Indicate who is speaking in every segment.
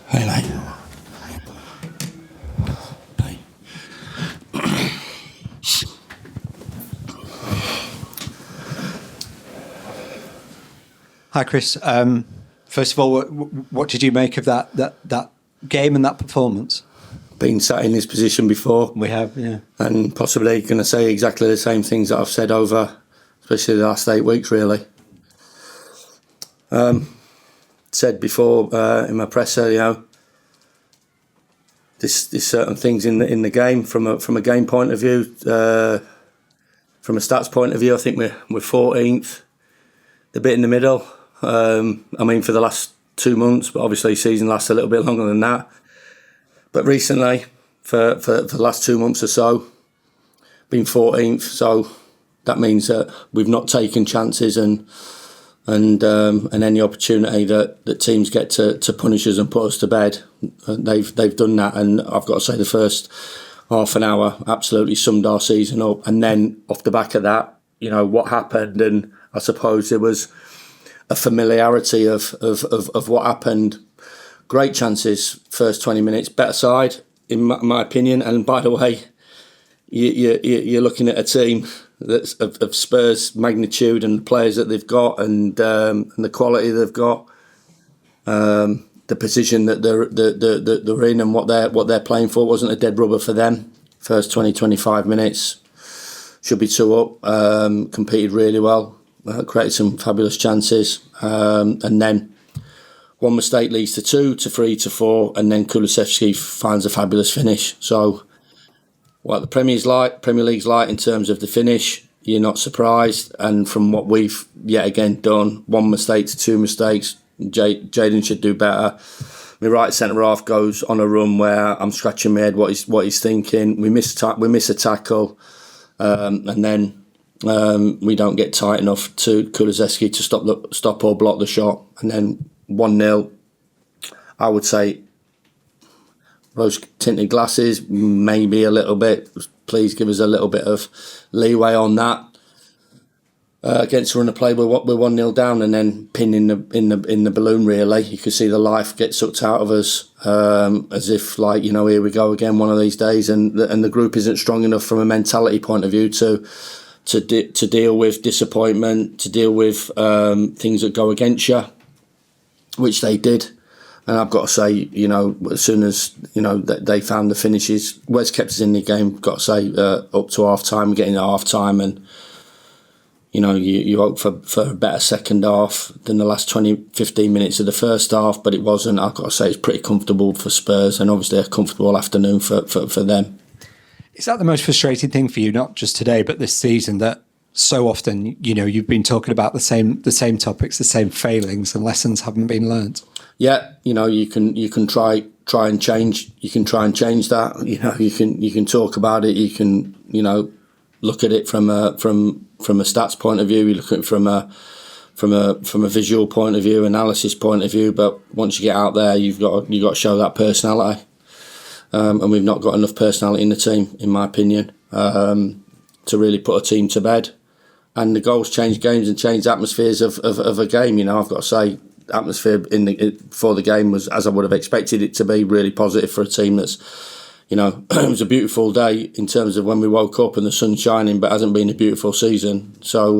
Speaker 1: Hey, mate. Hey.
Speaker 2: Hi, Chris. First of all, what did you make of that game and that performance?
Speaker 1: Been sat in this position before.
Speaker 2: We have, yeah.
Speaker 1: And possibly going to say exactly the same things that I've said over, especially the last 8 weeks, really. Said before in my presser, there's certain things in the game from a game point of view, from a stats point of view. I think we're 14th, the bit in the middle. For the last 2 months, but obviously season lasts a little bit longer than that. But recently, for the last 2 months or so, been 14th. So that means that we've not taken chances and any opportunity that teams get to punish us and put us to bed, they've done that. And I've got to say, the first half an hour absolutely summed our season up. And then off the back of that, what happened, and I suppose there was a familiarity of what happened. Great chances, first 20 minutes, better side in my opinion. And by the way, you're looking at a team that's of Spurs' magnitude and the players that they've got and the quality they've got, the position that they're in and what they're playing for wasn't a dead rubber for them. First 20-25 minutes, should be 2 up, competed really well, created some fabulous chances, and then one mistake leads to 2, to 3, to 4, and then Kulusevski finds a fabulous finish. So what the Premier League's like in terms of the finish, you're not surprised. And from what we've yet again done, 1 mistake to 2 mistakes, Jayden should do better. My right centre half goes on a run where I'm scratching my head what he's thinking. We miss a tackle, and then we don't get tight enough to Kulusevski to stop or block the shot, and then 1-0. I would say rose-tinted glasses, maybe a little bit. Please give us a little bit of leeway on that. Against a run of play, we're 1-0 down, and then pin in the balloon. Really, you could see the life get sucked out of us, as if here we go again one of these days, and the group isn't strong enough from a mentality point of view to deal with disappointment, to deal with things that go against you, which they did. And I've got to say, as soon as, they found the finishes, Wes kept us in the game, got to say, up to half-time, getting to half-time, and, you hope for a better second half than the last 15 minutes of the first half, but it wasn't. I've got to say, it's pretty comfortable for Spurs, and obviously a comfortable afternoon for them.
Speaker 2: Is that the most frustrating thing for you, not just today, but this season, that so often, you've been talking about the same topics, the same failings, and lessons haven't been learnt? Yeah,
Speaker 1: you can try and change. You can try and change that. You can talk about it. You can look at it from a stats point of view. You look at it from a visual point of view, analysis point of view. But once you get out there, you've got to show that personality. And we've not got enough personality in the team, in my opinion, to really put a team to bed. And the goals change games and change atmospheres of a game. I've got to say, atmosphere for the game was, as I would have expected it to be, really positive for a team that's, it was a beautiful day in terms of when we woke up and the sun's shining, but hasn't been a beautiful season. So,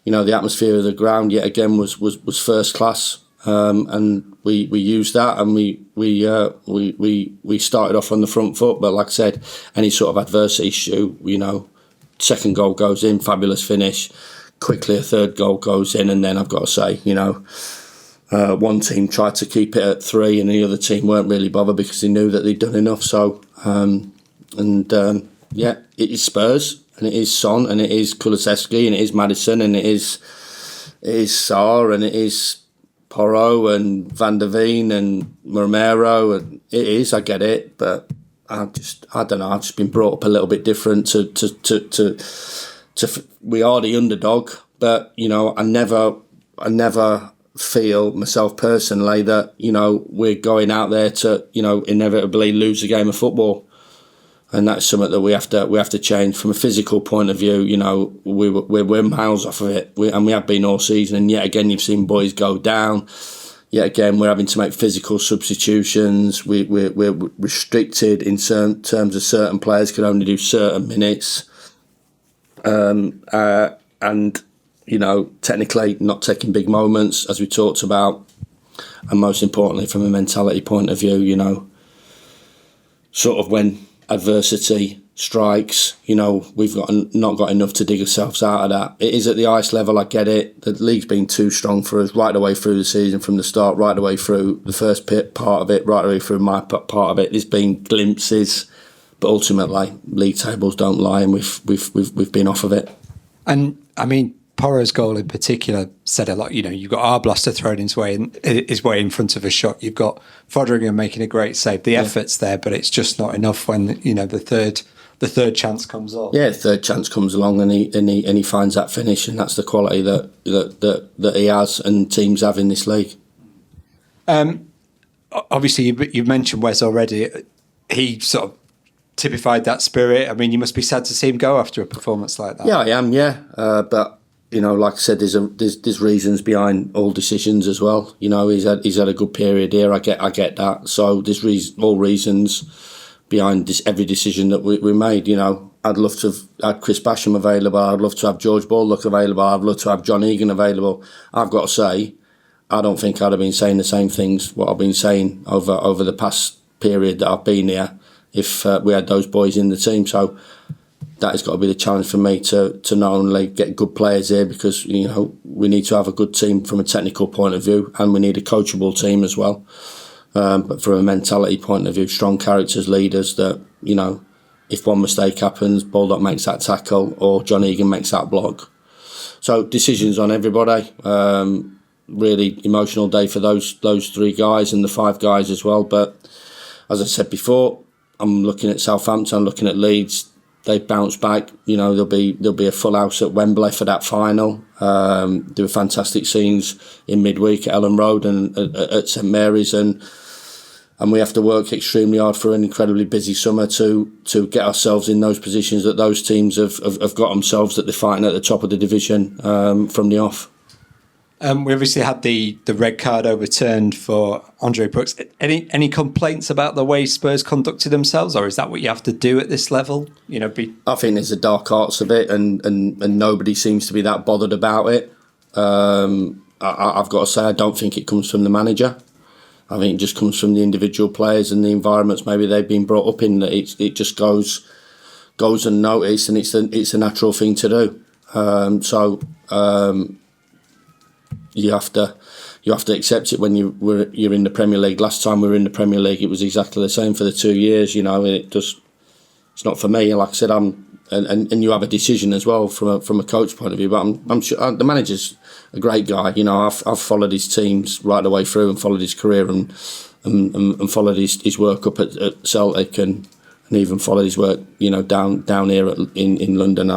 Speaker 1: the atmosphere of the ground yet again was first class, and we used that, and we started off on the front foot. But like I said, any sort of adversity issue, second goal goes in, fabulous finish. Quickly a third goal goes in, and then I've got to say, one team tried to keep it at 3 and the other team weren't really bothered because they knew that they'd done enough. So, it is Spurs, and it is Son, and it is Kulusevski, and it is Maddison, and it is Sarr, and it is Porro, and Van der Veen, and Romero, and it is, I get it, but I don't know, I've just been brought up a little bit different to we are the underdog, but I never feel myself personally that we're going out there to inevitably lose a game of football, and that's something that we have to change from a physical point of view. We're miles off of it, and we have been all season. And yet again, you've seen boys go down, yet again, we're having to make physical substitutions. We're restricted in terms of certain players can only do certain minutes. And, technically not taking big moments, as we talked about. And most importantly, from a mentality point of view, sort of when adversity strikes, we've not got enough to dig ourselves out of that. It is at the ice level, I get it. The league's been too strong for us right the way through the season, from the start, right the way through the first part of it, right the way through my part of it. There's been glimpses, but ultimately, league tables don't lie, and we've been off of it.
Speaker 2: And I mean, Porro's goal in particular said a lot. You've got Arblaster throwing his way in front of a shot. You've got Foderingham making a great save. The effort's there, but it's just not enough when the third chance comes up.
Speaker 1: Yeah, the third chance comes along, and he finds that finish, and that's the quality that he has and teams have in this league.
Speaker 2: Obviously, you've mentioned Wes already. He sort of typified that spirit. I mean, you must be sad to see him go after a performance like that.
Speaker 1: Yeah, I am. Yeah, but. Like I said, there's reasons behind all decisions as well. He's had a good period here. I get that. So there's all reasons behind every decision that we made. I'd love to have had Chris Basham available. I'd love to have George Baldock available. I'd love to have John Egan available. I've got to say, I don't think I'd have been saying the same things what I've been saying over the past period that I've been here if we had those boys in the team. So. That has got to be the challenge for me to not only get good players here, because we need to have a good team from a technical point of view, and we need a coachable team as well. But from a mentality point of view, strong characters, leaders that if one mistake happens, Baldock makes that tackle or John Egan makes that block. So decisions on everybody. Really emotional day for those 3 guys and the 5 guys as well. But as I said before, I'm looking at Southampton, I'm looking at Leeds. They bounce back. There'll be a full house at Wembley for that final. There were fantastic scenes in midweek at Ellen Road and at St Mary's, and we have to work extremely hard for an incredibly busy summer to get ourselves in those positions that those teams have got themselves, that they're fighting at the top of the division from the off.
Speaker 2: We obviously had the red card overturned for Andre Brooks. Any complaints about the way Spurs conducted themselves, or is that what you have to do at this level? I
Speaker 1: think there's a dark arts of it, and nobody seems to be that bothered about it. I've got to say, I don't think it comes from the manager. I think it just comes from the individual players and the environments maybe they've been brought up in. That it just goes unnoticed, and it's a natural thing to do. You have to accept it when you're in the Premier League. Last time we were in the Premier League, it was exactly the same for the 2 years. It's not for me. Like I said, and you have a decision as well from a coach point of view. But I'm sure the manager's a great guy. I've followed his teams right the way through and followed his career and followed his work up at Celtic and even followed his work down here in London.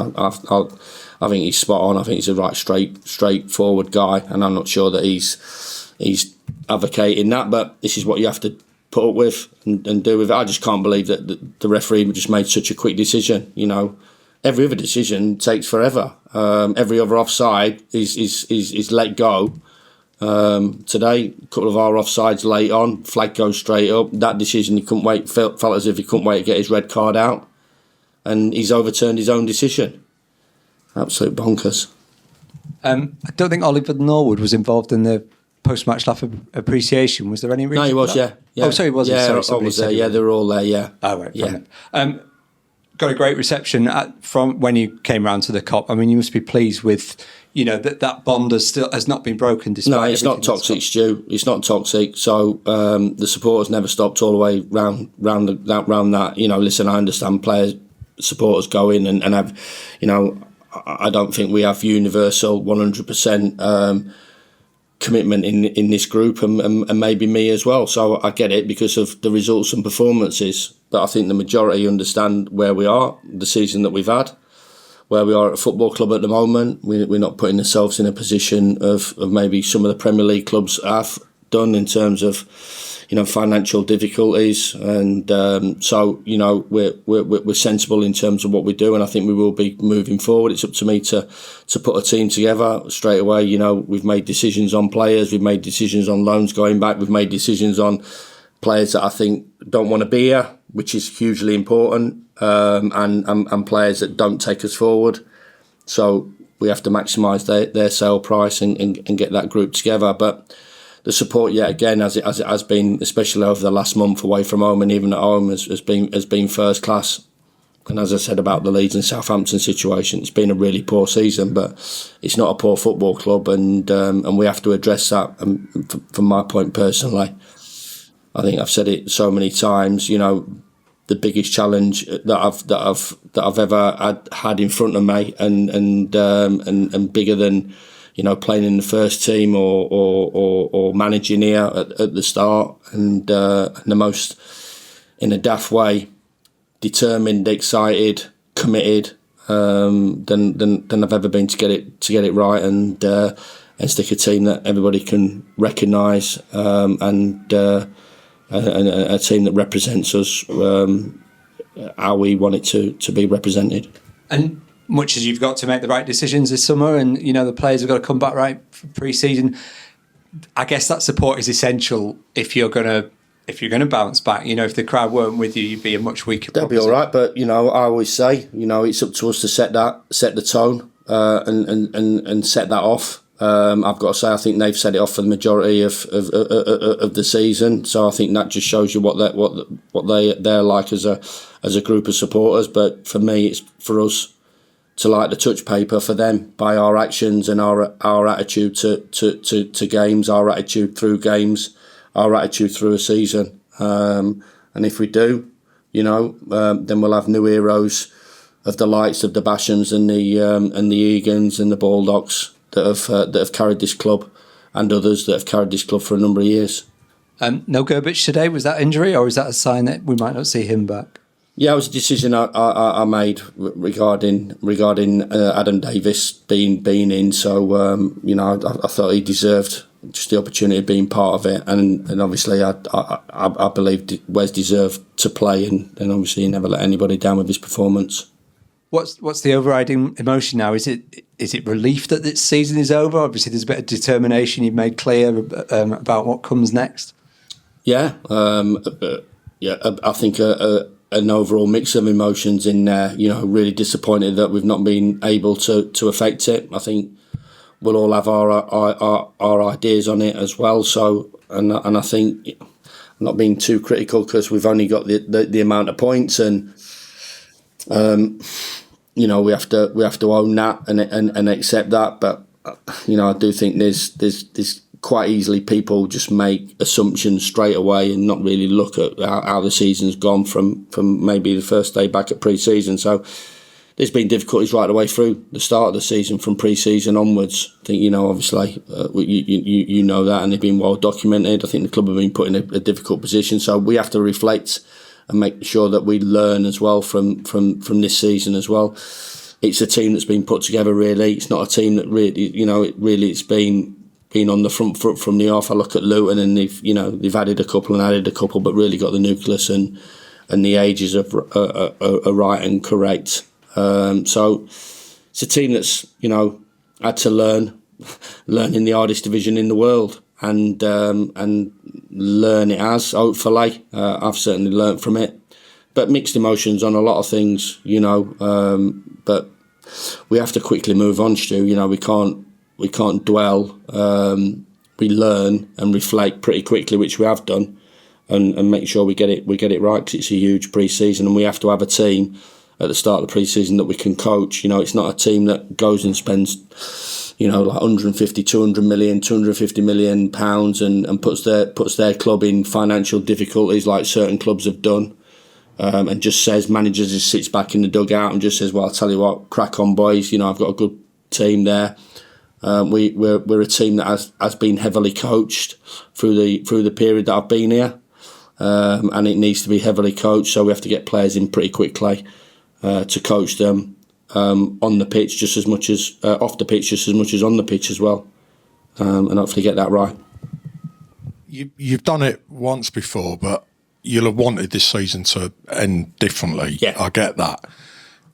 Speaker 1: I think he's spot on. I think he's a right straightforward guy, and I'm not sure that he's advocating that, but this is what you have to put up with and do with it. I just can't believe that the referee just made such a quick decision. Every other decision takes forever. Every other offside is let go. Today, a couple of our offsides late on, flag goes straight up. That decision, he couldn't wait. Felt as if he couldn't wait to get his red card out, and he's overturned his own decision. Absolute bonkers.
Speaker 2: I don't think Oliver Norwood was involved in the post-match laugh appreciation. Was there any reason?
Speaker 1: No, he was, yeah.
Speaker 2: Oh, sorry, he wasn't.
Speaker 1: Yeah,
Speaker 2: sorry,
Speaker 1: I was there. Yeah, they were all there, yeah.
Speaker 2: Oh, right.
Speaker 1: Yeah.
Speaker 2: Got a great reception from when you came round to the COP. I mean, you must be pleased with, that bond has not been broken despite.
Speaker 1: No, it's not toxic, Stu. It's not toxic. So the supporters never stopped all the way round that. Listen, I understand players, supporters go in and have, I don't think we have universal 100% commitment in this group, and maybe me as well. So I get it because of the results and performances. But I think the majority understand where we are, the season that we've had, where we are at a football club at the moment. We're not putting ourselves in a position of maybe some of the Premier League clubs have done in terms of, financial difficulties, and so we're sensible in terms of what we do, and I think we will be moving forward. It's up to me to put a team together straight away. We've made decisions on players, we've made decisions on loans going back, we've made decisions on players that I think don't want to be here, which is hugely important, and players that don't take us forward. So we have to maximise their sale price and get that group together. But the support, yet again, as it has been, especially over the last month away from home and even at home, has been first class. And as I said about the Leeds and Southampton situation, it's been a really poor season, but it's not a poor football club, and we have to address that. And from my point personally, I think I've said it so many times. The biggest challenge that I've ever had in front of me, and bigger than playing in the first team or managing here at the start, and the most, in a daft way, determined, excited, committed than I've ever been to get it right, and stick a team that everybody can recognise, and a team that represents us how we want it to be represented.
Speaker 2: And much as you've got to make the right decisions this summer, and the players have got to come back right for pre-season, I guess that support is essential if you're going to bounce back. If the crowd weren't with you, you'd be a much weaker.
Speaker 1: That'd be all right, but I always say, it's up to us to set the tone, and set that off. I've got to say, I think they've set it off for the majority of the season. So I think that just shows you what they're like as a group of supporters. But for me, it's for us to light the touch paper for them by our actions and our attitude to games, our attitude through games, our attitude through a season. And if we do, then we'll have new heroes of the likes of the Bashams and the Egans and the Baldocs that have carried this club, and others that have carried this club for a number of years.
Speaker 2: No Grbic today. Was that injury, or is that a sign that we might not see him back?
Speaker 1: Yeah, it was a decision I made regarding Adam Davis being in. So I thought he deserved just the opportunity of being part of it, and obviously I believed Wes deserved to play, and obviously he never let anybody down with his performance.
Speaker 2: What's the overriding emotion now? Is it relief that this season is over? Obviously, there's a bit of determination you've made clear about what comes next.
Speaker 1: Yeah, I think an overall mix of emotions in there. Really disappointed that we've not been able to affect it. I think we'll all have our ideas on it as well. So, and I think I'm not being too critical because we've only got the amount of points, and we have to own that and accept that. But I do think there's quite easily people just make assumptions straight away and not really look at how the season's gone from maybe the first day back at pre-season. So there's been difficulties right the way through the start of the season, from pre-season onwards. I think obviously you know that, and they've been well documented. I think the club have been put in a difficult position, so we have to reflect and make sure that we learn as well from this season as well. It's a team that's been put together, really. It's not a team that really, it's been on the front foot from the off. I look at Luton, and they've added a couple, but really got the nucleus and the ages are right and correct. So it's a team that's had to learn in the hardest division in the world, and learn it has, hopefully. I've certainly learnt from it, but mixed emotions on a lot of things, but we have to quickly move on, Stu. We can't dwell. We learn and reflect pretty quickly, which we have done, and make sure we get it right, because it's a huge pre-season, and we have to have a team at the start of the pre-season that we can coach. It's not a team that goes and spends like 150, 200 million, 250 million pounds and puts their club in financial difficulties like certain clubs have done, and just says, manager just sits back in the dugout and just says, well, I'll tell you what, crack on, boys. I've got a good team there. We're a team that has been heavily coached through the period that I've been here, and it needs to be heavily coached. So we have to get players in pretty quickly to coach them on the pitch just as much as off the pitch, just as much as on the pitch as well, and hopefully get that right.
Speaker 3: you've done it once before, but you'll have wanted this season to end differently.
Speaker 1: Yeah.
Speaker 3: I get that.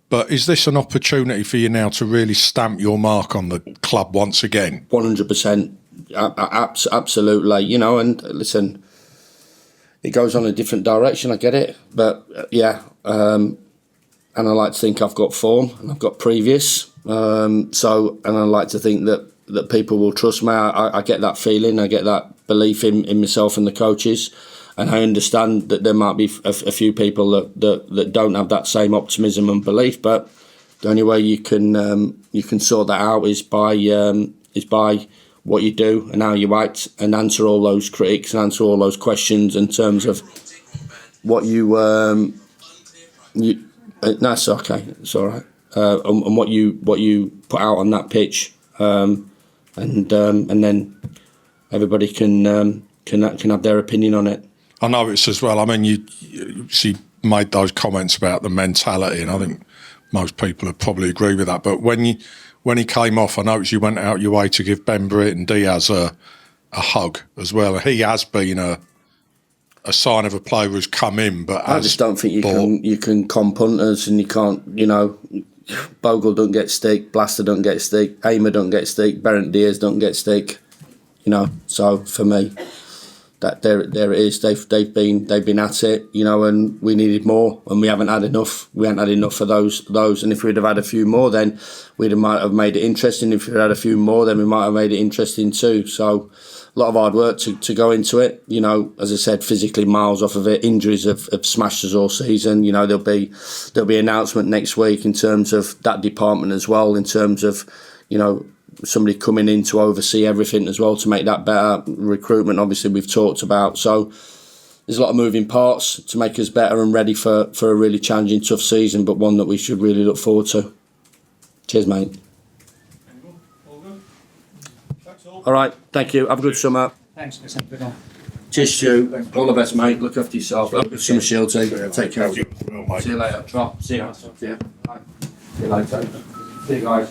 Speaker 3: But is this an opportunity for you now to really stamp your mark on the club once again?
Speaker 1: 100%. Absolutely. You know, and listen, it goes on a different direction, I get it. But yeah, and I like to think I've got form and I've got previous. And I like to think that people will trust me. I get that feeling, I get that belief in myself and the coaches. And I understand that there might be a few people that don't have that same optimism and belief. But the only way you can sort that out is by what you do and how you act, and answer all those critics and answer all those questions in terms of what that's okay, it's all right, and what you put out on that pitch, and then everybody can have their opinion on it.
Speaker 3: I know it's as well. I mean, she made those comments about the mentality, and I think most people would probably agree with that. But when he came off, I noticed you went out your way to give Ben Britton Diaz a hug as well. He has been a sign of a player who's come in, but
Speaker 1: I just don't think you can comp punters, and you can't. You know, Bogle don't get stick, Blaster don't get stick, Aimer don't get stick, Berent Diaz don't get stick. You know, so for me, that there it is. They've been at it, you know, and we needed more, and we haven't had enough. We haven't had enough of those. And if we'd have had a few more, then might have made it interesting. If we'd had a few more, then we might have made it interesting too. So a lot of hard work to go into it. You know, as I said, physically miles off of it. Injuries have smashed us all season. You know, there'll be announcement next week in terms of that department as well. In terms of, you know, somebody coming in to oversee everything as well to make that better. Recruitment, obviously, we've talked about. So there's a lot of moving parts to make us better and ready for a really challenging, tough season, but one that we should really look forward to. Cheers, mate.
Speaker 4: All good. That's all.
Speaker 1: All right, thank you. Have a good summer.
Speaker 4: Thanks, Chris. Have a good one.
Speaker 1: Cheers, Stu. All the best, mate. Look after yourself. Have a good summer, Shield. Take care of you. See you later. Drop. See you. See you. Bye. See you later. See you guys.